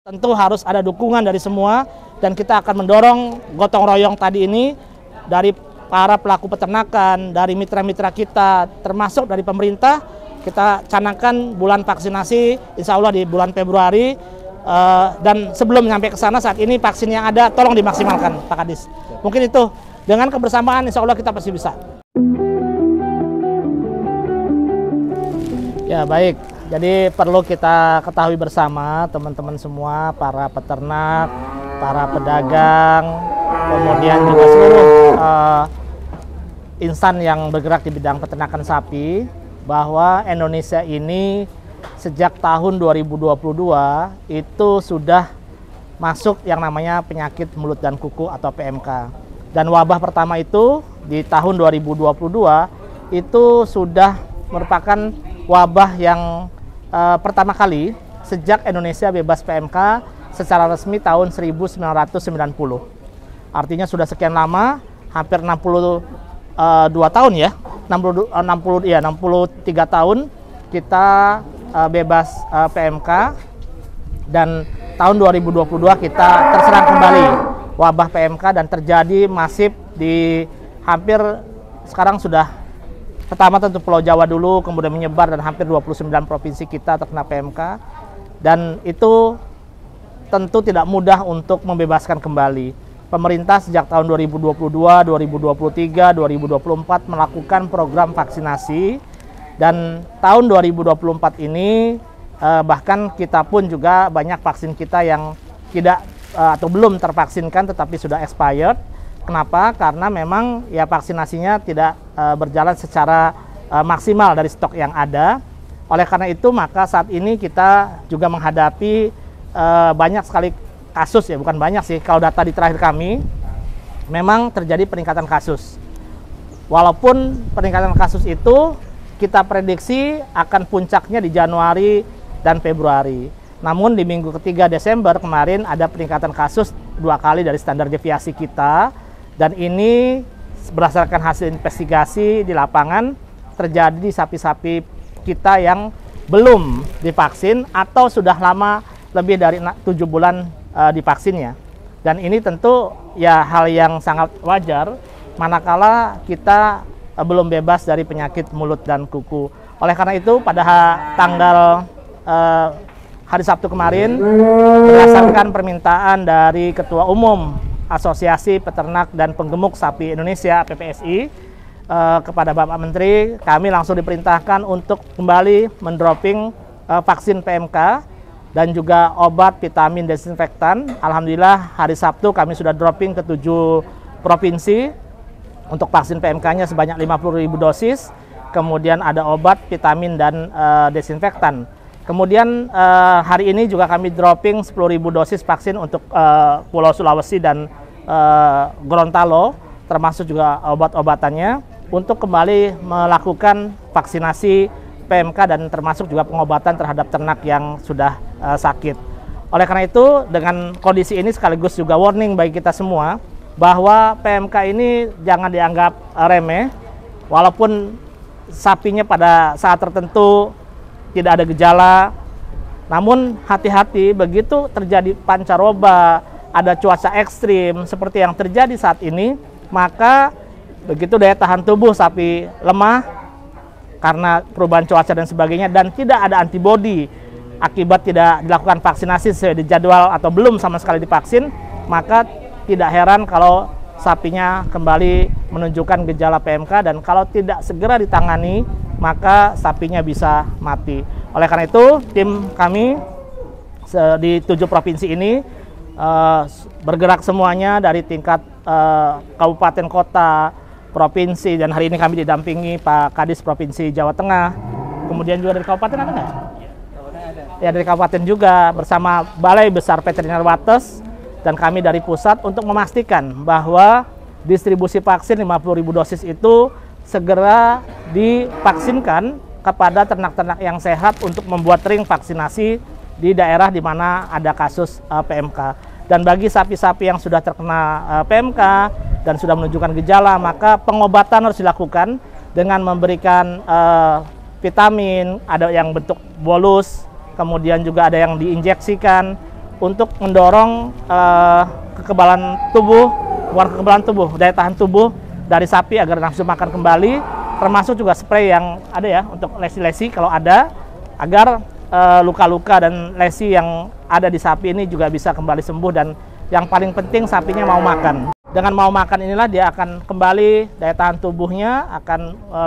Tentu harus ada dukungan dari semua dan kita akan mendorong gotong royong tadi ini dari para pelaku peternakan, dari mitra-mitra kita, termasuk dari pemerintah. Kita canangkan bulan vaksinasi, insya Allah di bulan Februari. Dan sebelum sampai ke sana, saat ini vaksin yang ada tolong dimaksimalkan, Pak Kadis. Mungkin itu, dengan kebersamaan insya Allah kita pasti bisa. Ya baik. Jadi perlu kita ketahui bersama teman-teman semua, para peternak, para pedagang, kemudian juga seluruh insan yang bergerak di bidang peternakan sapi, bahwa Indonesia ini sejak tahun 2022 itu sudah masuk yang namanya penyakit mulut dan kuku atau PMK. Dan wabah pertama itu di tahun 2022 itu sudah merupakan wabah yang pertama kali sejak Indonesia bebas PMK secara resmi tahun 1990. Artinya sudah sekian lama, hampir 62 tahun ya, 63 tahun kita bebas PMK, dan tahun 2022 kita terserang kembali wabah PMK dan terjadi masif di hampir sekarang sudah. Pertama tentu Pulau Jawa dulu, kemudian menyebar dan hampir 29 provinsi kita terkena PMK. Dan itu tentu tidak mudah untuk membebaskan kembali. Pemerintah sejak tahun 2022, 2023, 2024 melakukan program vaksinasi. Dan tahun 2024 ini bahkan kita pun juga banyak vaksin kita yang tidak atau belum tervaksinkan tetapi sudah expired. Kenapa? Karena memang ya vaksinasinya tidak berjalan secara maksimal dari stok yang ada. Oleh karena itu maka saat ini kita juga menghadapi banyak sekali kasus, ya bukan banyak sih, kalau data di terakhir kami memang terjadi peningkatan kasus. Walaupun peningkatan kasus itu kita prediksi akan puncaknya di Januari dan Februari. Namun di minggu ketiga Desember kemarin ada peningkatan kasus 2 kali dari standar deviasi kita. Dan ini berdasarkan hasil investigasi di lapangan terjadi di sapi-sapi kita yang belum divaksin atau sudah lama lebih dari 7 bulan divaksinnya. Dan ini tentu ya hal yang sangat wajar manakala kita belum bebas dari penyakit mulut dan kuku. Oleh karena itu pada tanggal hari Sabtu kemarin, berdasarkan permintaan dari Ketua Umum Asosiasi Peternak dan Penggemuk Sapi Indonesia (PPSI) kepada Bapak Menteri, kami langsung diperintahkan untuk kembali mendropping vaksin PMK dan juga obat vitamin desinfektan. Alhamdulillah hari Sabtu kami sudah dropping ke 7 provinsi untuk vaksin PMK-nya sebanyak 50.000 dosis. Kemudian ada obat, vitamin, dan desinfektan. Kemudian hari ini juga kami dropping 10.000 dosis vaksin untuk Pulau Sulawesi dan Gorontalo, termasuk juga obat-obatannya, untuk kembali melakukan vaksinasi PMK dan termasuk juga pengobatan terhadap ternak yang sudah sakit. Oleh karena itu, dengan kondisi ini sekaligus juga warning bagi kita semua, bahwa PMK ini jangan dianggap remeh, walaupun sapinya pada saat tertentu tidak ada gejala, namun hati-hati begitu terjadi pancaroba, ada cuaca ekstrim seperti yang terjadi saat ini, maka begitu daya tahan tubuh sapi lemah karena perubahan cuaca dan sebagainya, dan tidak ada antibodi akibat tidak dilakukan vaksinasi sesuai jadwal atau belum sama sekali divaksin, maka tidak heran kalau sapinya kembali menunjukkan gejala PMK, dan kalau tidak segera ditangani maka sapinya bisa mati. Oleh karena itu tim kami di 7 provinsi ini bergerak semuanya dari tingkat kabupaten, kota, provinsi, dan hari ini kami didampingi Pak Kadis Provinsi Jawa Tengah. Kemudian juga dari kabupaten ada nggak? Ya dari kabupaten juga bersama Balai Besar Veteriner Wates dan kami dari pusat untuk memastikan bahwa distribusi vaksin 50.000 dosis itu segera divaksinkan kepada ternak-ternak yang sehat untuk membuat ring vaksinasi di daerah di mana ada kasus PMK. Dan bagi sapi-sapi yang sudah terkena PMK dan sudah menunjukkan gejala, maka pengobatan harus dilakukan dengan memberikan vitamin, ada yang bentuk bolus, kemudian juga ada yang diinjeksikan, untuk mendorong kekebalan tubuh, bukan kekebalan tubuh, daya tahan tubuh dari sapi agar nafsu makan kembali, termasuk juga spray yang ada ya untuk lesi-lesi kalau ada, agar luka-luka dan lesi yang ada di sapi ini juga bisa kembali sembuh, dan yang paling penting sapinya mau makan. Dengan mau makan inilah dia akan kembali, daya tahan tubuhnya akan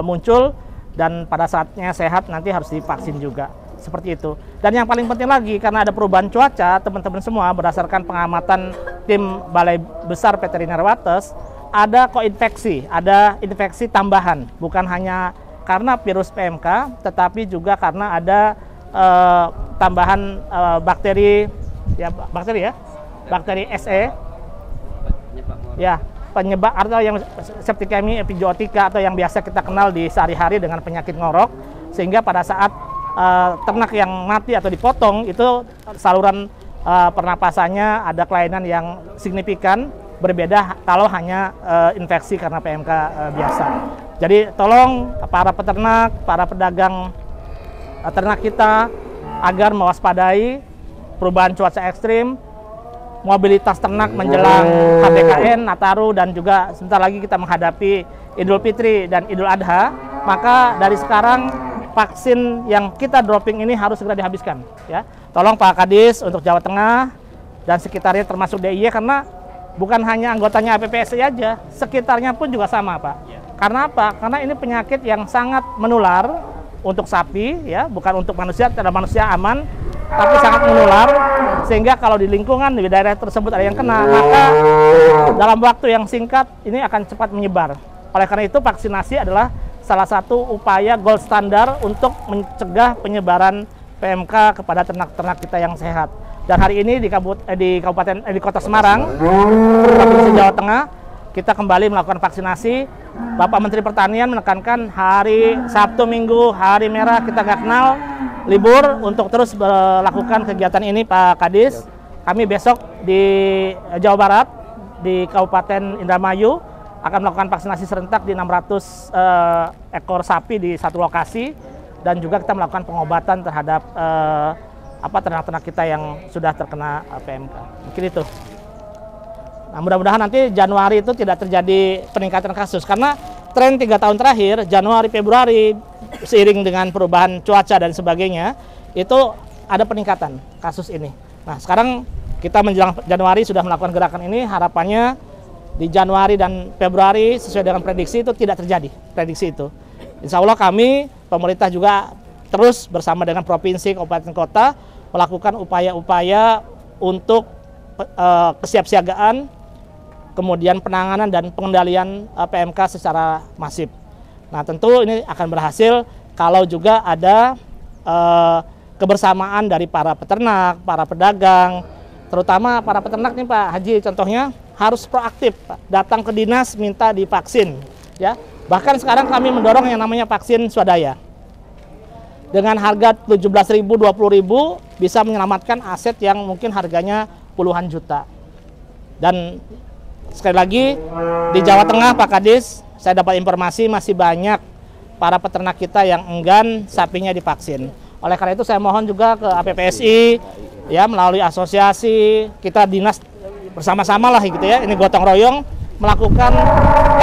muncul, dan pada saatnya sehat nanti harus divaksin juga. Seperti itu. Dan yang paling penting lagi, karena ada perubahan cuaca, teman-teman semua berdasarkan pengamatan tim Balai Besar Veteriner Wates, ada koinfeksi, ada infeksi tambahan, bukan hanya karena virus PMK, tetapi juga karena ada tambahan bakteri SE, ya, penyebab atau yang Septicemia epizootica atau yang biasa kita kenal di sehari-hari dengan penyakit ngorok, sehingga pada saat ternak yang mati atau dipotong itu saluran pernapasannya ada kelainan yang signifikan, berbeda kalau hanya infeksi karena PMK biasa. Jadi tolong para peternak, para pedagang ternak kita agar mewaspadai perubahan cuaca ekstrim, mobilitas ternak menjelang HBKN, Nataru, dan juga sebentar lagi kita menghadapi Idul Fitri dan Idul Adha. Maka dari sekarang vaksin yang kita dropping ini harus segera dihabiskan, ya. Tolong Pak Kadis untuk Jawa Tengah dan sekitarnya termasuk DIY, karena bukan hanya anggotanya APPSI aja, sekitarnya pun juga sama, Pak. Karena apa? Karena ini penyakit yang sangat menular untuk sapi, ya, bukan untuk manusia. Tidak, manusia aman, tapi sangat menular, sehingga kalau di lingkungan di daerah tersebut ada yang kena, maka dalam waktu yang singkat ini akan cepat menyebar. Oleh karena itu vaksinasi adalah salah satu upaya gold standar untuk mencegah penyebaran PMK kepada ternak-ternak kita yang sehat. Dan hari ini di Kota Semarang, Provinsi Jawa Tengah, kita kembali melakukan vaksinasi. Bapak Menteri Pertanian menekankan hari Sabtu, Minggu, hari merah kita nggak kenal, libur untuk terus melakukan kegiatan ini, Pak Kadis. Kami besok di Jawa Barat, di Kabupaten Indramayu, akan melakukan vaksinasi serentak di 600 ekor sapi di satu lokasi, dan juga kita melakukan pengobatan terhadap ternak-ternak kita yang sudah terkena PMK. Mungkin itu. Nah, mudah-mudahan nanti Januari itu tidak terjadi peningkatan kasus, karena tren 3 tahun terakhir, Januari, Februari, seiring dengan perubahan cuaca dan sebagainya, itu ada peningkatan kasus ini. Nah, sekarang kita menjelang Januari sudah melakukan gerakan ini, harapannya di Januari dan Februari sesuai dengan prediksi itu tidak terjadi prediksi itu. Insya Allah kami, pemerintah juga terus bersama dengan provinsi, kabupaten, kota melakukan upaya-upaya untuk kesiapsiagaan, kemudian penanganan dan pengendalian PMK secara masif. Nah, tentu ini akan berhasil kalau juga ada kebersamaan dari para peternak, para pedagang, terutama para peternak nih Pak Haji, contohnya harus proaktif, Pak. Datang ke dinas minta divaksin, ya. Bahkan sekarang kami mendorong yang namanya vaksin swadaya. Dengan harga 17.000, 20.000 bisa menyelamatkan aset yang mungkin harganya puluhan juta. Dan sekali lagi di Jawa Tengah, Pak Kadis, saya dapat informasi masih banyak para peternak kita yang enggan sapinya divaksin. Oleh karena itu saya mohon juga ke APPSI, ya, melalui asosiasi kita dinas bersama-sama lah gitu ya, ini gotong royong melakukan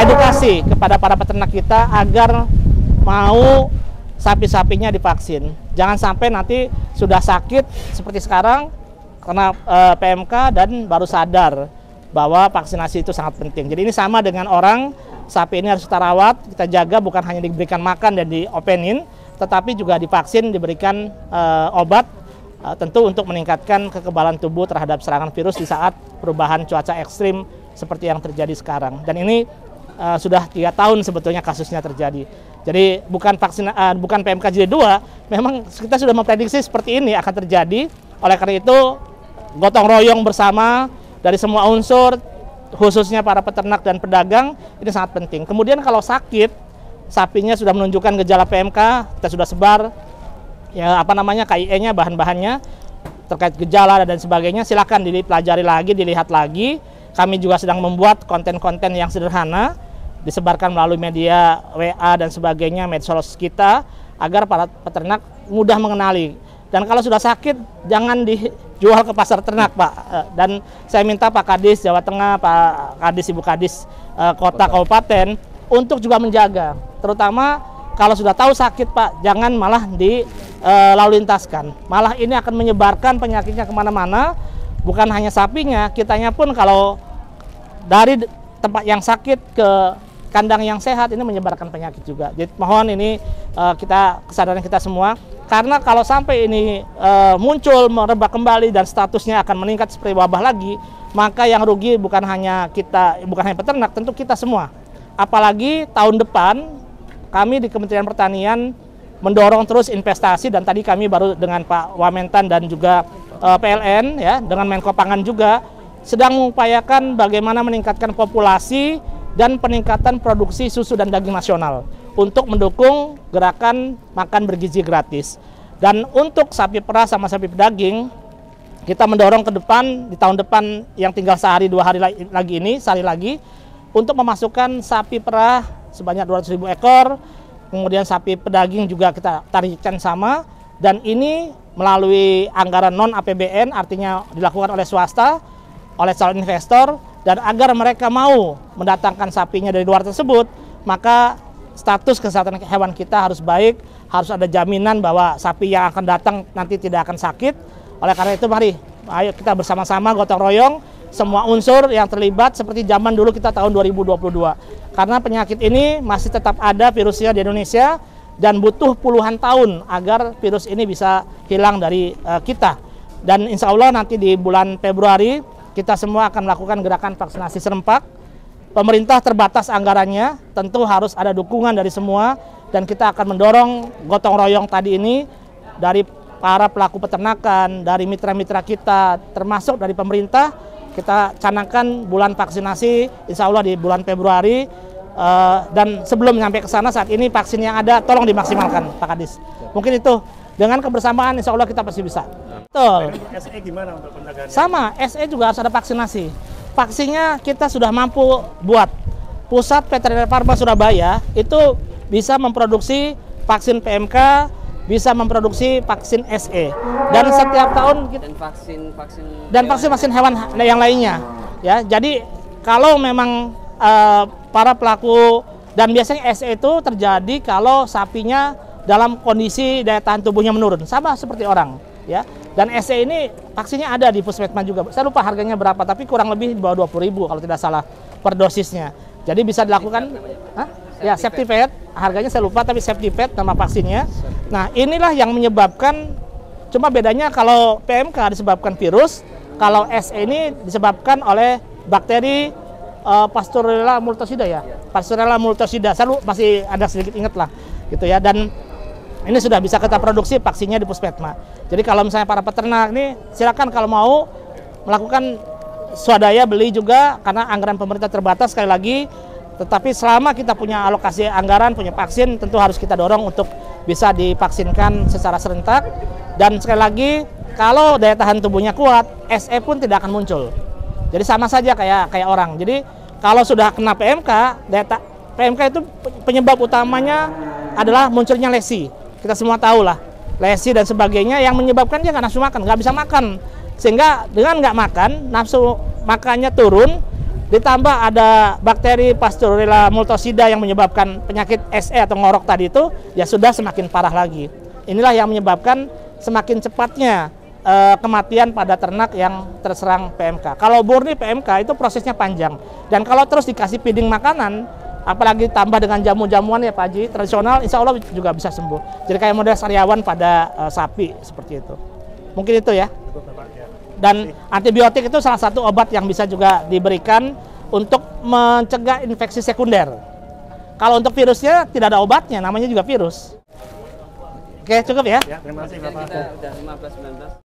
edukasi kepada para peternak kita agar mau sapi-sapinya divaksin. Jangan sampai nanti sudah sakit seperti sekarang karena PMK dan baru sadar bahwa vaksinasi itu sangat penting. Jadi ini sama dengan orang, sapi ini harus kita rawat, kita jaga, bukan hanya diberikan makan dan diopenin, tetapi juga divaksin, diberikan obat, tentu untuk meningkatkan kekebalan tubuh terhadap serangan virus di saat perubahan cuaca ekstrim seperti yang terjadi sekarang. Dan ini sudah 3 tahun sebetulnya kasusnya terjadi. Jadi bukan PMK jilid 2, memang kita sudah memprediksi seperti ini akan terjadi. Oleh karena itu gotong royong bersama dari semua unsur, khususnya para peternak dan pedagang, ini sangat penting. Kemudian kalau sakit, sapinya sudah menunjukkan gejala PMK, kita sudah sebar ya KIE-nya, bahan-bahannya terkait gejala dan sebagainya, silakan dipelajari lagi, dilihat lagi. Kami juga sedang membuat konten-konten yang sederhana, disebarkan melalui media WA dan sebagainya, medsos kita, agar para peternak mudah mengenali Dan kalau sudah sakit, jangan dijual ke pasar ternak, Pak. Dan saya minta Pak Kadis Jawa Tengah, Pak Kadis, Ibu Kadis Kota Kabupaten untuk juga menjaga. Terutama kalau sudah tahu sakit, Pak, jangan malah lalu lintaskan. Malah ini akan menyebarkan penyakitnya kemana-mana. Bukan hanya sapinya, kitanya pun kalau dari tempat yang sakit ke kandang yang sehat ini menyebarkan penyakit juga. Jadi mohon ini kesadaran kita semua. Karena kalau sampai ini muncul, merebak kembali dan statusnya akan meningkat seperti wabah lagi, maka yang rugi bukan hanya kita, bukan hanya peternak, tentu kita semua. Apalagi tahun depan kami di Kementerian Pertanian mendorong terus investasi, dan tadi kami baru dengan Pak Wamentan dan juga PLN ya, dengan Menko Pangan juga sedang mengupayakan bagaimana meningkatkan populasi dan peningkatan produksi susu dan daging nasional untuk mendukung gerakan makan bergizi gratis. Dan untuk sapi perah sama sapi pedaging, kita mendorong ke depan, di tahun depan yang tinggal sehari 2 hari lagi ini, sehari lagi, untuk memasukkan sapi perah sebanyak 200.000 ekor, kemudian sapi pedaging juga kita targetkan sama, dan ini melalui anggaran non-APBN, artinya dilakukan oleh swasta, oleh calon investor, dan agar mereka mau mendatangkan sapinya dari luar tersebut, maka status kesehatan hewan kita harus baik, harus ada jaminan bahwa sapi yang akan datang nanti tidak akan sakit. Oleh karena itu mari, ayo kita bersama-sama gotong royong, semua unsur yang terlibat seperti zaman dulu kita tahun 2022. Karena penyakit ini masih tetap ada virusnya di Indonesia dan butuh puluhan tahun agar virus ini bisa hilang dari kita. Dan insya Allah nanti di bulan Februari kita semua akan melakukan gerakan vaksinasi serempak. Pemerintah terbatas anggarannya, tentu harus ada dukungan dari semua, dan kita akan mendorong gotong royong tadi ini dari para pelaku peternakan, dari mitra-mitra kita, termasuk dari pemerintah. Kita canangkan bulan vaksinasi, insya Allah di bulan Februari, dan sebelum sampai ke sana saat ini vaksin yang ada tolong dimaksimalkan, Pak Kadis. Mungkin itu, dengan kebersamaan insya Allah kita pasti bisa. Betul. SE gimana untuk pencegahannya? Sama, SE juga harus ada vaksinasi. Vaksinnya kita sudah mampu buat. Pusat Veteriner Farma Surabaya itu bisa memproduksi vaksin PMK, bisa memproduksi vaksin SE. Dan setiap tahun kita, dan vaksin hewan yang lainnya. Ya, jadi kalau memang para pelaku, dan biasanya SE itu terjadi kalau sapinya dalam kondisi daya tahan tubuhnya menurun, sama seperti orang, ya. Dan SE ini vaksinnya ada di Puskesmas juga. Saya lupa harganya berapa, tapi kurang lebih di bawah 20.000 kalau tidak salah per dosisnya. Jadi bisa dilakukan, ya safety vet, harganya saya lupa tapi safety vet nama vaksinnya. Nah inilah yang menyebabkan, cuma bedanya kalau PMK disebabkan virus, kalau SE ini disebabkan oleh bakteri Pasteurella multocida ya, Pasteurella multocida. Saya masih ada sedikit ingat lah, gitu ya. Dan ini sudah bisa kita produksi vaksinnya di Puspetma. Jadi kalau misalnya para peternak ini silakan kalau mau melakukan swadaya beli juga, karena anggaran pemerintah terbatas sekali lagi. Tetapi selama kita punya alokasi anggaran, punya vaksin, tentu harus kita dorong untuk bisa divaksinkan secara serentak. Dan sekali lagi, kalau daya tahan tubuhnya kuat, SE pun tidak akan muncul. Jadi sama saja kayak orang. Jadi kalau sudah kena PMK, PMK itu penyebab utamanya adalah munculnya lesi. Kita semua tahu lah, lesi dan sebagainya yang menyebabkan dia nggak nafsu makan, nggak bisa makan. Sehingga dengan nggak makan, nafsu makannya turun, ditambah ada bakteri Pasteurella multocida yang menyebabkan penyakit SE atau ngorok tadi itu, ya sudah semakin parah lagi. Inilah yang menyebabkan semakin cepatnya kematian pada ternak yang terserang PMK. Kalau murni PMK itu prosesnya panjang. Dan kalau terus dikasih feeding makanan, apalagi tambah dengan jamu-jamuan ya Pak Haji, tradisional, insya Allah juga bisa sembuh. Jadi kayak model sariawan pada sapi, seperti itu. Mungkin itu ya. Dan antibiotik itu salah satu obat yang bisa juga diberikan untuk mencegah infeksi sekunder. Kalau untuk virusnya tidak ada obatnya, namanya juga virus. Oke, cukup ya. Ya, terima kasih Bapak. Kita udah 15-19.